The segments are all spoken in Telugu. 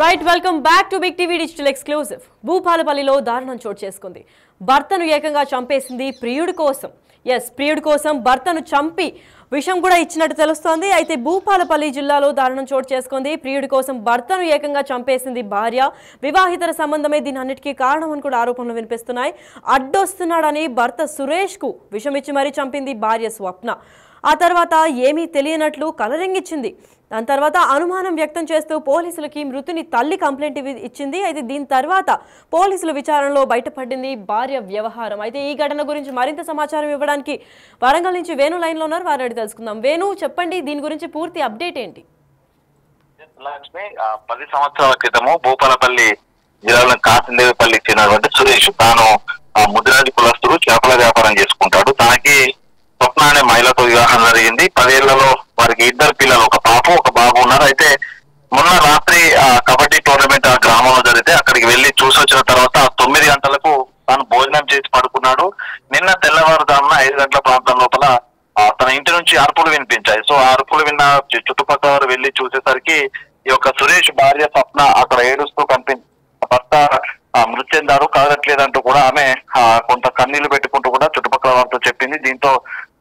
Right welcome back to big TV digital exclusive. భూపాలపల్లిలో దారుణం చోటు చేసుకుంది. భర్తను ఏకంగా చంపేసింది ప్రియుడి కోసం. ప్రియుడి కోసం భర్తను చంపి విషం కూడా ఇచ్చినట్టు తెలుస్తోంది. అయితే భూపాలపల్లి జిల్లాలో దారుణం చోటు చేసుకుంది. ప్రియుడి కోసం భర్తను ఏకంగా చంపేసింది భార్య. వివాహితర సంబంధమే దీని అన్నిటికీ కారణం అని కూడా ఆరోపణలు వినిపిస్తున్నాయి. అడ్డొస్తున్నాడని భర్త సురేష్ కు విషం ఇచ్చి మరీ చంపింది భార్య స్వప్న. ఆ తర్వాత ఏమీ తెలియనట్లు కలరింగిచ్చింది. దాని తర్వాత అనుమానం వ్యక్తం చేస్తూ పోలీసులకి మృతుని తల్లి కంప్లైంట్ ఇచ్చింది. అయితే దీని తర్వాత పోలీసుల విచారణలో బయటపడింది భార్య వ్యవహారం. అయితే ఈ ఘటన గురించి మరింత సమాచారం ఇవ్వడానికి వరంగల్ నుంచి వేణు లైన్లో ఉన్నారు. వారిని అడిగి తెలుసుకుందాం. వేణు, చెప్పండి, దీని గురించి పూర్తి అప్డేట్ ఏంటి? లక్ష్మి 10 సంవత్సరాల క్రితము భూపాలపల్లి జిల్లాలో కాసిందేవిపల్లికి చెందినటువంటి సురేష్ తాను ముదిరాజు కులస్తుడు, చేపల వ్యాపారం చేసుకుంటాడు. తనకి స్వప్న అనే మహిళతో వివాహం జరిగింది. 10 ఏళ్లలో వారికి 2 పిల్లలు, ఒక పాప ఒక బాబు ఉన్నారు. అయితే మొన్న రాత్రి కబడ్డీ టోర్నమెంట్ ఆ గ్రామంలో జరిగితే అక్కడికి వెళ్లి చూసి వచ్చిన తర్వాత 9 గంటలకు తాను భోజనం చేసి పడుకున్నాడు. నిన్న తెల్లవారుజామున 5 గంటల ప్రాంతం లోపల తన ఇంటి నుంచి అరుపులు వినిపించాయి. సో ఆ అరుపులు విన్న చుట్టుపక్కల వారు వెళ్లి చూసేసరికి ఈ యొక్క సురేష్ భార్య స్వప్న అక్కడ ఏడుస్తూ కనిపించింది. భర్త మృతి చెందారు, కదలట్లేదంటూ కూడా ఆమె కొంత కన్నీళ్లు పెట్టుకుంటూ కూడా చుట్టుపక్కల వారితో చెప్పింది. దీంతో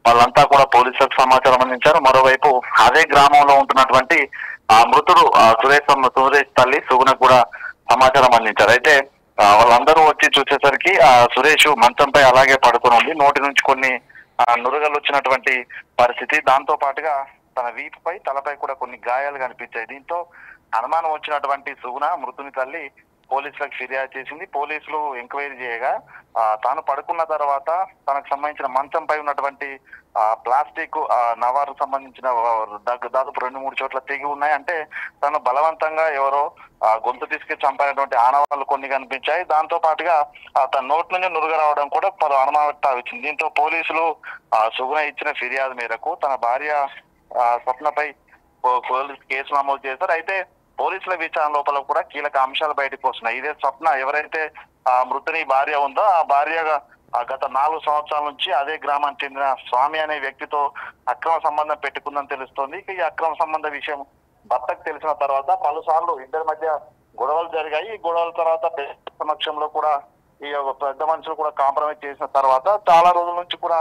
వాళ్ళంతా కూడా పోలీసులకు సమాచారం అందించారు. మరోవైపు అదే గ్రామంలో ఉంటున్నటువంటి మృతుడు సురేష్ తల్లి సుగుణకు కూడా సమాచారం అందించారు. అయితే వాళ్ళందరూ వచ్చి చూసేసరికి సురేష్ మంచంపై అలాగే పడుకుని ఉంది. నోటి నుంచి కొన్ని నురగలు వచ్చినటువంటి పరిస్థితి. దాంతో పాటుగా తన వీపుపై తలపై కూడా కొన్ని గాయాలు కనిపించాయి. దీంతో అనుమానం వచ్చినటువంటి సుగుణ మృతుని తల్లి పోలీసులకు ఫిర్యాదు చేసింది. పోలీసులు ఎంక్వైరీ చేయగా తాను పడుకున్న తర్వాత తనకు సంబంధించిన మంచంపై ఉన్నటువంటి ప్లాస్టిక్ నవారు సంబంధించిన దాదాపు 2-3 చోట్ల తెగి ఉన్నాయి. అంటే తను బలవంతంగా ఎవరో గొంతు తీసుకు చంపినటువంటి ఆనవాళ్లు కొన్ని కనిపించాయి. దాంతో పాటుగా తన నోటి నుంచి నురుగ రావడం కూడా పలు అనుమానం వచ్చింది. దీంతో పోలీసులు సుగుణ ఇచ్చిన ఫిర్యాదు మేరకు తన భార్య స్వప్నపై పోలీసు కేసు నమోదు చేశారు. అయితే పోలీసుల విచారణ లోపల కూడా కీలక అంశాలు బయటకు వస్తున్నాయి. ఇదే స్వప్న ఎవరైతే మృతుని భార్య ఉందో ఆ భార్యగా గత 4 సంవత్సరాల నుంచి అదే గ్రామానికి చెందిన స్వామి అనే వ్యక్తితో అక్రమ సంబంధం పెట్టుకుందని తెలుస్తోంది. ఈ అక్రమ సంబంధ విషయం భర్తకు తెలిసిన తర్వాత పలుసార్లు ఇద్దరి మధ్య గొడవలు జరిగాయి. ఈ గొడవల తర్వాత సమక్షంలో కూడా ఈ పెద్ద మనుషులు కూడా కాంప్రమైజ్ చేసిన తర్వాత చాలా రోజుల నుంచి కూడా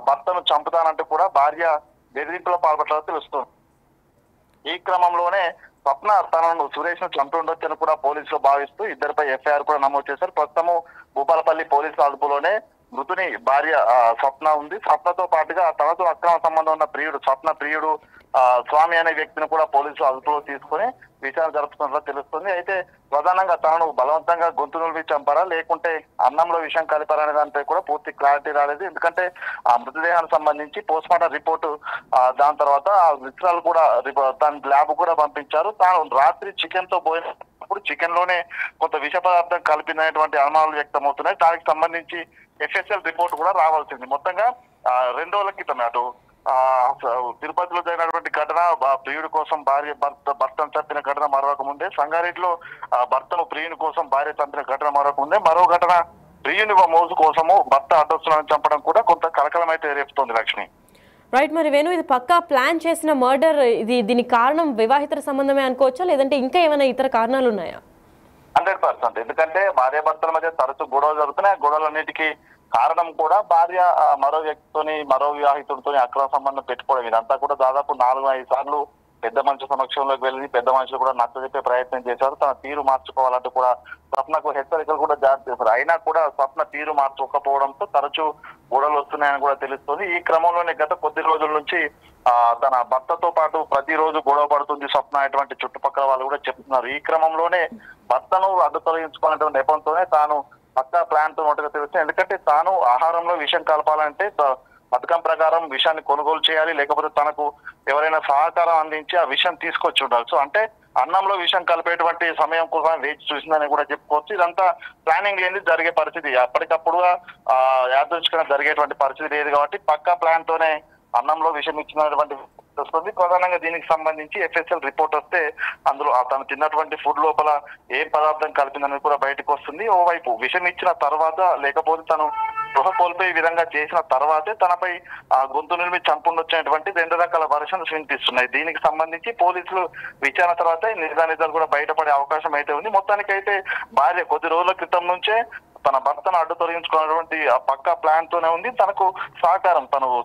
భర్తను చంపుతానంటూ కూడా భార్య బెదిరింపులో పాల్పడాలో తెలుస్తుంది. ఈ క్రమంలోనే స్వప్న తనను సురేష్ ను చంపి ఉండొచ్చని కూడా పోలీసులు భావిస్తూ ఇద్దరిపై ఎఫ్ఐఆర్ కూడా నమోదు చేశారు. ప్రస్తుతము భూపాలపల్లి పోలీసుల అదుపులోనే మృతుని భార్య స్వప్న ఉంది. స్వప్నతో పాటుగా తనతో అక్రమ సంబంధం ఉన్న స్వప్న ప్రియుడు స్వామి అనే వ్యక్తిని కూడా పోలీసులు అదుపులో తీసుకుని విచారణ జరుపుతున్నట్లు తెలుస్తుంది. అయితే ప్రధానంగా తనను బలవంతంగా గొంతు నులిపి చంపారా లేకుంటే అన్నంలో విషయం కలిపారా అనే దానిపై కూడా పూర్తి క్లారిటీ రాలేదు. ఎందుకంటే ఆ మృతదేహానికి సంబంధించి పోస్ట్ మార్టం రిపోర్టు దాని తర్వాత విషయాలు కూడా దాని ల్యాబ్ కూడా పంపించారు. తాను రాత్రి చికెన్ తో పోయినప్పుడు చికెన్ లోనే కొంత విష పదార్థం కలిపినటువంటి అనుమానాలు వ్యక్తమవుతున్నాయి. దానికి సంబంధించి ఎఫ్ఎస్ఎల్ రిపోర్ట్ కూడా రావాల్సింది. మొత్తంగా 2 రోజుల క్రితమే అటు తిరుపతిలో జరిగినటువంటి ఘటన ప్రియుడి కోసం భర్తను చంపిన ఘటన మరొక ముందే, సంగారెడ్డిలో భర్తను ప్రియుని కోసం భార్య చంపిన ఘటన మరొక ముందే, మరో ఘటన ప్రియుని మోజు కోసము భర్త అడ్డొస్తున్నాడని చంపడం కూడా కొంత కలకలమైతే రేపుతోంది. లక్ష్మి, రైట్. మరి వేణు, ఇది పక్కా ప్లాన్ చేసిన మర్డర్. దీనికి కారణం వివాహితర సంబంధమే అనుకోవచ్చా లేదంటే ఇంకా ఏమైనా ఇతర కారణాలు ఉన్నాయా? 100%. ఎందుకంటే భార్య భర్తల మధ్య తరచూ గొడవలు జరుగుతున్నాయి. ఆ గొడవలన్నిటికీ కారణం కూడా భార్య మరో వ్యక్తితోని మరో వివాహితుడితో అక్రమ సంబంధం పెట్టుకోవడం. ఇదంతా కూడా దాదాపు 4-5 సార్లు పెద్ద మనుషుల సమక్షంలోకి వెళ్ళి పెద్ద మనుషులు కూడా నచ్చజెప్పే ప్రయత్నం చేశారు. తన తీరు మార్చుకోవాలంటూ కూడా స్వప్నకు హెచ్చరికలు కూడా జారీ చేశారు. అయినా కూడా స్వప్న తీరు మార్చుకోకపోవడంతో తరచూ గొడవలు వస్తున్నాయని కూడా తెలుస్తుంది. ఈ క్రమంలోనే గత కొద్ది రోజుల నుంచి తన భర్తతో పాటు ప్రతిరోజు గొడవ పడుతుంది స్వప్న అనేటువంటి చుట్టుపక్కల వాళ్ళు కూడా చెప్తున్నారు. ఈ క్రమంలోనే భర్తను అడ్డు తొలగించుకున్నటువంటి నెపంతోనే తాను పక్కా ప్లాన్ తో ఉన్నట్టుగా తెలుస్తుంది. ఎందుకంటే తాను ఆహారంలో విషం కలపాలంటే పథకం ప్రకారం విషయాన్ని కొనుగోలు చేయాలి, లేకపోతే తనకు ఎవరైనా సహకారం అందించి ఆ విషయం తీసుకొచ్చి ఉండాలి. సో అంటే అన్నంలో విషయం కలిపేటువంటి సమయం కోసం వేచి చూసిందని కూడా చెప్పుకోవచ్చు. ఇదంతా ప్లానింగ్ లేని జరిగే పరిస్థితి, అప్పటికప్పుడుగా యాదృచ్ఛికంగా జరిగేటువంటి పరిస్థితి లేదు. కాబట్టి పక్కా ప్లాన్ తోనే అన్నంలో విషం ఇచ్చినటువంటి వస్తుంది. ప్రధానంగా దీనికి సంబంధించి ఎఫ్ఎస్ఎల్ రిపోర్ట్ వస్తే అందులో తను తిన్నటువంటి ఫుడ్ లోపల ఏ పదార్థం కలిపిందని కూడా బయటకు వస్తుంది. ఓవైపు విషం ఇచ్చిన తర్వాత లేకపోతే తను స్పృహ కోల్పోయే విధంగా చేసిన తర్వాతే తనపై గొంతు నిలిమి చంపుండొచ్చినటువంటి 2 రకాల వర్షన్స్ వినిపిస్తున్నాయి. దీనికి సంబంధించి పోలీసులు విచారణ తర్వాత నిజానిజాలు కూడా బయటపడే అవకాశం అయితే ఉంది. మొత్తానికైతే భార్య కొద్ది రోజుల క్రితం నుంచే తన భర్తను అడ్డు తొలగించుకున్నటువంటి ఆ పక్కా ప్లాన్ తోనే ఉంది. తనకు సహకారం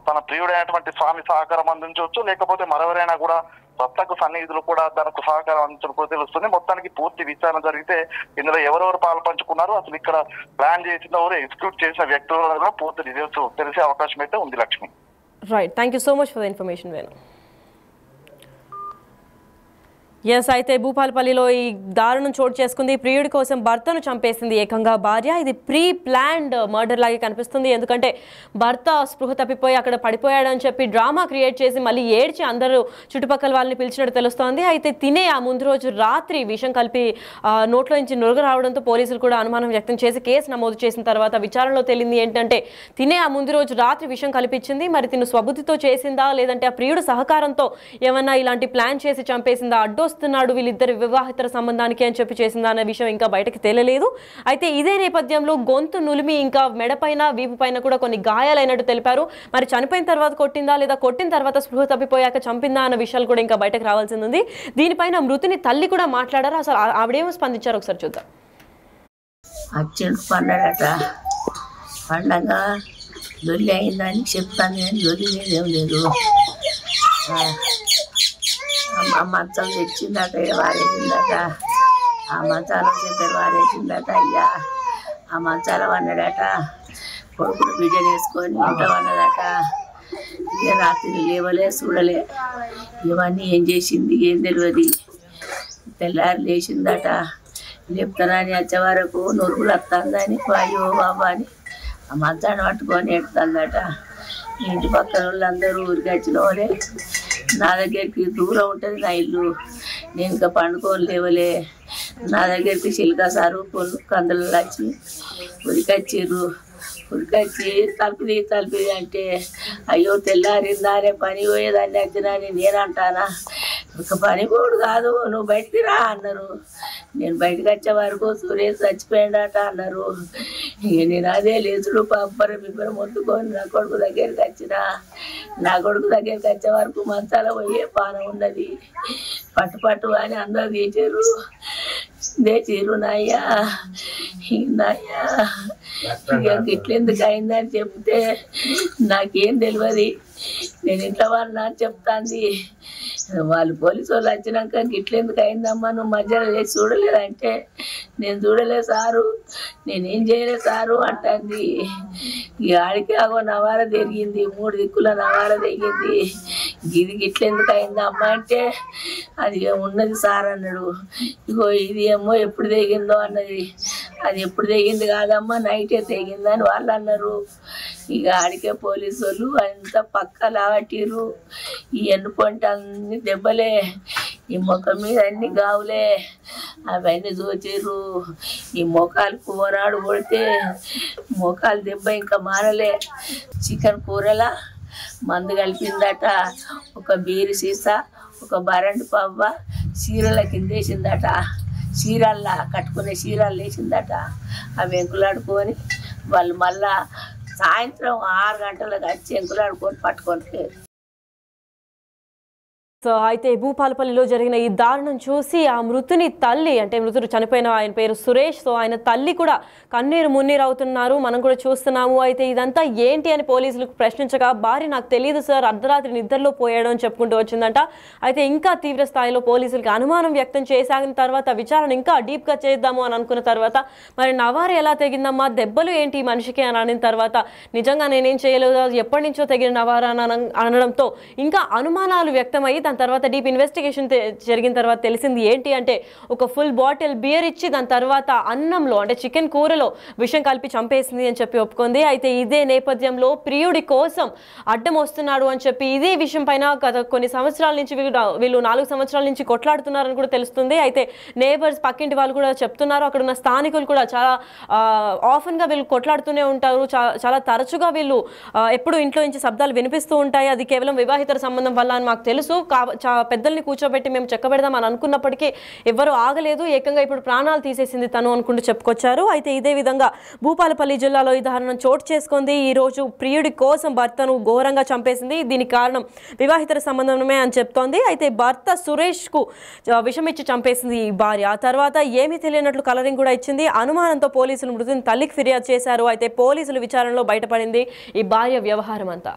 తన ప్రియుడైనటువంటి స్వామి సహకారం అందించవచ్చు, లేకపోతే మరెవరైనా కూడా భర్తకు సన్నిహితులు కూడా తనకు సహకారం అందించడం కూడా తెలుస్తుంది. మొత్తానికి పూర్తి విచారణ జరిగితే ఇందులో ఎవరెవరు పాలు పంచుకున్నారు, అసలు ఇక్కడ ప్లాన్ చేసిన ఎవరు ఎగ్జిక్యూట్ చేసిన వ్యక్తులు పూర్తి డీటెయిల్స్ తెలిసే అవకాశం అయితే ఉంది. Lakshmi, right, thank you so much for the information Venu. Yes, అయితే భూపాలపల్లిలో ఈ దారుణం చోటు చేసుకుంది. ప్రియుడి కోసం భర్తను చంపేసింది ఏకంగా భార్య. ఇది ప్రీ ప్లాన్డ్ మర్డర్ లాగే కనిపిస్తుంది. ఎందుకంటే భర్త స్పృహ తప్పిపోయి అక్కడ పడిపోయాడని చెప్పి డ్రామా క్రియేట్ చేసి మళ్ళీ ఏడ్చి అందరూ చుట్టుపక్కల వాళ్ళని పిలిచినట్టు తెలుస్తోంది. అయితే తినే ఆ ముందు రోజు రాత్రి విషం కలిపి నోట్లో నుంచి నురుగు రావడంతో పోలీసులు కూడా అనుమానం వ్యక్తం చేసి కేసు నమోదు చేసిన తర్వాత విచారణలో తేలింది ఏంటంటే తినే ఆ ముందు రోజు రాత్రి విషం కల్పించింది. మరి తిను స్వబుద్ధితో చేసిందా, లేదంటే ఆ ప్రియుడు సహకారంతో ఏమన్నా ఇలాంటి ప్లాన్ చేసి చంపేసిందా, వస్తున్నాడు వీళ్ళిద్దరు వివాహితర సంబంధానికి అని చెప్పి చేసిందా అనే విషయం ఇంకా బయటకు తేలలేదు. అయితే ఇదే నేపథ్యంలో గొంతు నులిమి ఇంకా మెడపైన వీపు పైన కూడా కొన్ని గాయాలైనట్టు తెలిపారు. మరి చనిపోయిన తర్వాత కొట్టిందా లేదా కొట్టిన తర్వాత స్పృహ తప్పిపోయాక చంపిందా అన్న విషయాలు కూడా ఇంకా బయటకు రావాల్సి ఉంది. దీనిపైన మృతుని తల్లి కూడా మాట్లాడారు. అసలు ఆవిడేమో స్పందించారు ఒకసారి చూద్దాం. పండగట పండగ దొల్లి అయిందని చెప్తాను, కానీ దొల్లి లేదేం లేదు. ఆ మంచం తెచ్చిందట, వారేసిందట. ఆ మంచాల చెద్దరు వారేసిందట. అయ్యా ఆ మంచాల వన్నాడట. కొడుకులు బిడ్డలు వేసుకొని ఉంటామన్నదట. ఇక రాత్రి లేవలే చూడలే. ఇవన్నీ ఏం చేసింది ఏం తెలియదు. తెల్లారి లేచిందట. లేపుతానని వచ్చే వరకు నొరుగులు వస్తుందని అయ్యో బాబా అని ఆ మంచాన్ని పట్టుకొని ఎడుతుందట. ఇంటి పక్కన వాళ్ళందరూ ఊరికి వచ్చిన వాళ్ళే. నా దగ్గరికి దూరం ఉంటుంది నా ఇల్లు, నేను ఇంకా పండుకొని లేవలే. నా దగ్గరికి చిలుక సారు కందులు వచ్చి ఉరికొచ్చిర్రు. ఉరికొచ్చి తలుపుది అంటే అయ్యో తెల్లారిందానే పని పోయేదాన్ని వచ్చినాని నేను అంటానా. ఒక పని పోడు కాదు, నువ్వు బయటికి రా అన్నారు. నేను బయటకు వచ్చే వరకు సురేష్ చచ్చిపోయాడట అన్నారు. ఇక నేను అదే లేచుడు బిబ్బరం మొత్తుకొని నా కొడుకు దగ్గరికి వచ్చిన. నా కొడుకు దగ్గరికి వచ్చే వరకు మంచాల పోయే పానం ఉన్నది. పట్టు అని అందరూ తెచ్చిర్రు నాయ్యా. ఇక ఇట్లెందుకు అయిందని చెప్తే నాకేం తెలియదు. నేను ఇంట్లో వాళ్ళ చెప్తాంది. వాళ్ళు పోలీసు వాళ్ళు వచ్చినాక గిట్లెందుకు అయిందమ్మా నువ్వు మధ్యలో చేసి చూడలేదంటే నేను చూడలే సారు, నేనేం చేయలేదు సారు అంటుంది. ఈ ఆడికి ఆగో నవార తిరిగింది, 3 దిక్కుల నవార తెగింది. ఇది గిట్లెందుకు అయిందమ్మా అంటే అది ఉన్నది సార్ అన్నాడు. ఇగో ఇది ఏమో ఎప్పుడు తెగిందో అన్నది. అది ఎప్పుడు తెగింది కాదమ్మా, నైటే తెగిందని వాళ్ళు అన్నారు. ఇక ఆడికే పోలీసు వాళ్ళు అంతా పక్క లాగట్టిర్రు. ఈ ఎన్నుపంట అన్ని దెబ్బలే, ఈ ముఖం మీద అన్ని గావులే, అవన్నీ చూచిర్రు. ఈ మొఖాలు కూరాడు కొడితే మొఖాలు దెబ్బ ఇంకా మారలే. చికెన్ కూరలా మందు కలిపిందట. ఒక బీరు సీసా, ఒక బరండి పవ్వ చీరల కింద వేసిందట. చీరల్లా కట్టుకునే చీరలు వేసిందట. అవి ఎంకులాడుకొని వాళ్ళు మళ్ళా సాయంత్రం 6 గంటలకు వచ్చి ఎంకులాడుకొని పట్టుకొని. సో అయితే భూపాలపల్లిలో జరిగిన ఈ దారుణం చూసి ఆ మృతుని తల్లి, అంటే మృతుడు చనిపోయిన ఆయన పేరు సురేష్, సో ఆయన తల్లి కూడా కన్నీరు మున్నీరు అవుతున్నారు, మనం కూడా చూస్తున్నాము. అయితే ఇదంతా ఏంటి అని పోలీసులకు ప్రశ్నించగా భార్య నాకు తెలియదు సార్, అర్ధరాత్రి నిద్రలో పోయాడు అని చెప్పుకుంటూ వచ్చిందంట. అయితే ఇంకా తీవ్ర స్థాయిలో పోలీసులకి అనుమానం వ్యక్తం చేసాగిన తర్వాత విచారణ ఇంకా డీప్గా చేద్దాము అని అనుకున్న తర్వాత మరి నవారు ఎలా తెగిందమ్మా, దెబ్బలు ఏంటి మనిషికి అని అనిన తర్వాత నిజంగా నేనేం చేయలేదు, ఎప్పటి నుంచో తెగిన నవారా అని అనడంతో ఇంకా అనుమానాలు వ్యక్తమయ్యి దాని తర్వాత డీప్ ఇన్వెస్టిగేషన్ జరిగిన తర్వాత తెలిసింది ఏంటి అంటే ఒక ఫుల్ బాటిల్ బియర్ ఇచ్చి దాని తర్వాత అన్నంలో అంటే చికెన్ కూరలో విషం కలిపి చంపేసింది అని చెప్పి ఒప్పుకుంది. అయితే ఇదే నేపథ్యంలో ప్రియుడి కోసం అడ్డం వస్తున్నాడు అని చెప్పి ఇదే విషయం పైన గత కొన్ని సంవత్సరాల నుంచి వీళ్ళు 4 సంవత్సరాల నుంచి కొట్లాడుతున్నారని కూడా తెలుస్తుంది. అయితే నేబర్స్ పక్కింటి వాళ్ళు కూడా చెప్తున్నారు, అక్కడ ఉన్న స్థానికులు కూడా చాలా ఆఫన్గా వీళ్ళు కొట్లాడుతూనే ఉంటారు, చాలా తరచుగా వీళ్ళు ఎప్పుడు ఇంట్లో నుంచి శబ్దాలు వినిపిస్తూ ఉంటాయి, అది కేవలం వివాహితర సంబంధం వల్ల అని మాకు తెలుసు, పెద్దల్ని కూర్చోబెట్టి మేము చెక్కబెడదాం అని అనుకున్నప్పటికీ ఎవరు ఆగలేదు, ఏకంగా ఇప్పుడు ప్రాణాలు తీసేసింది తను అనుకుంటూ చెప్పుకొచ్చారు. అయితే ఇదే విధంగా భూపాలపల్లి జిల్లాలో ఈ దారుణం చోటు చేసుకుంది. ఈ రోజు ప్రియుడి కోసం భర్తను ఘోరంగా చంపేసింది. దీనికి కారణం వివాహితర సంబంధమే అని చెప్తోంది. అయితే భర్త సురేష్ కు విషం ఇచ్చి చంపేసింది ఈ భార్య. ఆ తర్వాత ఏమీ తెలియనట్లు కలరింగ్ కూడా ఇచ్చింది. అనుమానంతో పోలీసులు మృతిని తల్లికి ఫిర్యాదు చేశారు. అయితే పోలీసుల విచారణలో బయటపడింది ఈ భార్య వ్యవహారం అంతా.